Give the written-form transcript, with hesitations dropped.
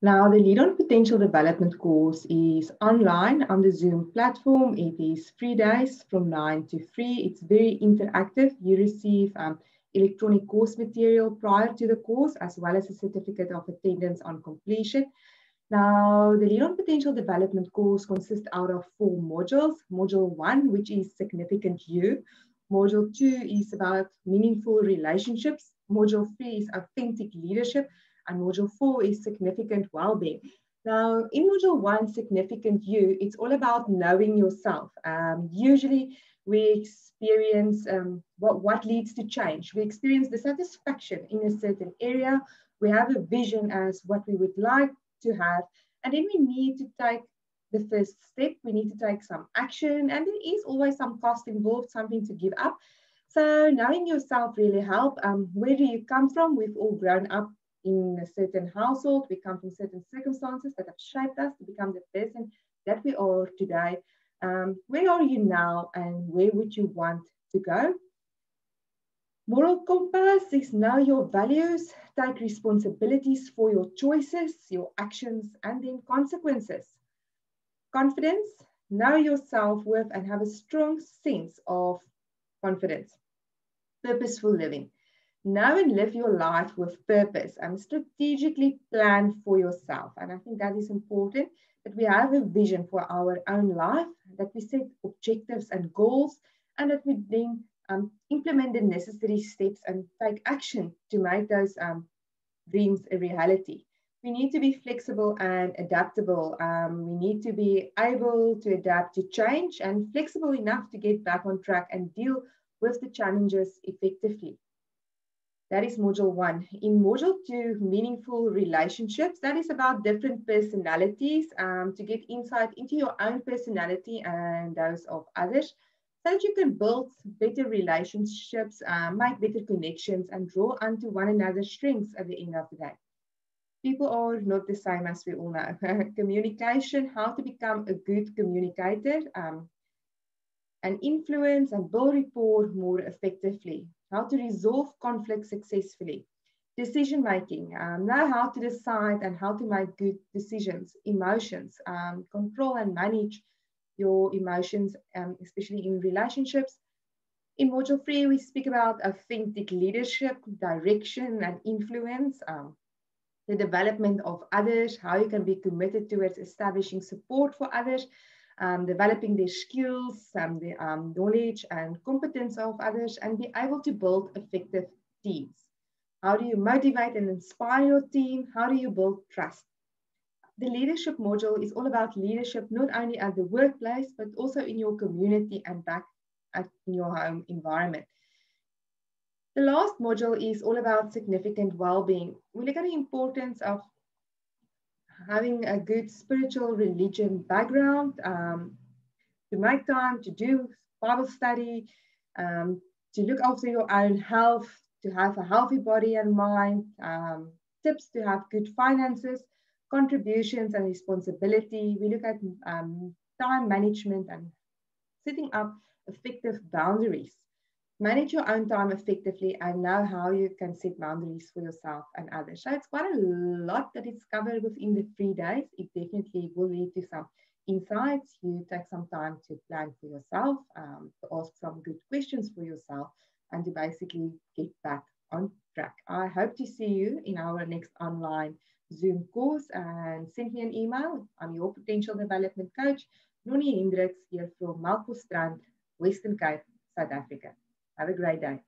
Now, the Lead on Potential Development course is online on the Zoom platform. It is 3 days from 9 to 3. It's very interactive. You receive electronic course material prior to the course, as well as a certificate of attendance on completion. Now, the Lead on Potential Development course consists out of 4 modules. Module 1, which is Significant You. Module 2 is about meaningful relationships. Module 3 is Authentic Leadership. And Module 4 is Significant Wellbeing. Now, in Module 1, Significant You, it's all about knowing yourself. Usually, we experience what leads to change. We experience the satisfaction in a certain area. We have a vision as what we would like to have. And then we need to take the first step. We need to take some action. And there is always some cost involved, something to give up. So knowing yourself really helps. Where do you come from? We've all grown up in a certain household. We come from certain circumstances that have shaped us to become the person that we are today. Where are you now and where would you want to go? Moral compass is know your values, take responsibilities for your choices, your actions, and then consequences. Confidence, know your self-worth and have a strong sense of confidence. Purposeful living. Know and live your life with purpose and strategically plan for yourself. And I think that is important, that we have a vision for our own life, that we set objectives and goals, and that we then implement the necessary steps and take action to make those dreams a reality. We need to be flexible and adaptable. We need to be able to adapt to change and flexible enough to get back on track and deal with the challenges effectively. That is Module 1. In Module 2, Meaningful Relationships, that is about different personalities to get insight into your own personality and those of others, so that you can build better relationships, make better connections, and draw onto one another's strengths at the end of the day. People are not the same, as we all know. Communication, how to become a good communicator, and influence and build rapport more effectively. How to resolve conflict successfully. Decision making, know how to decide and how to make good decisions. Emotions, control and manage your emotions, especially in relationships. In Module 3, we speak about authentic leadership, direction and influence, the development of others, how you can be committed towards establishing support for others, developing their skills, the knowledge and competence of others, and be able to build effective teams. How do you motivate and inspire your team? How do you build trust? The leadership module is all about leadership, not only at the workplace, but also in your community and back in your home environment. The last module is all about significant well-being. We look at the importance of having a good spiritual religion background, to make time to do Bible study, to look after your own health, to have a healthy body and mind, tips to have good finances, contributions and responsibility. We look at time management and setting up effective boundaries. Manage your own time effectively and know how you can set boundaries for yourself and others. So it's quite a lot that is covered within the 3 days. It definitely will lead to some insights. You take some time to plan for yourself, to ask some good questions for yourself, and to basically get back on track. I hope to see you in our next online Zoom course, and send me an email. I'm your potential development coach, Nonnie Hendricks, here from Melkbosstrand, Western Cape, South Africa. Have a great day.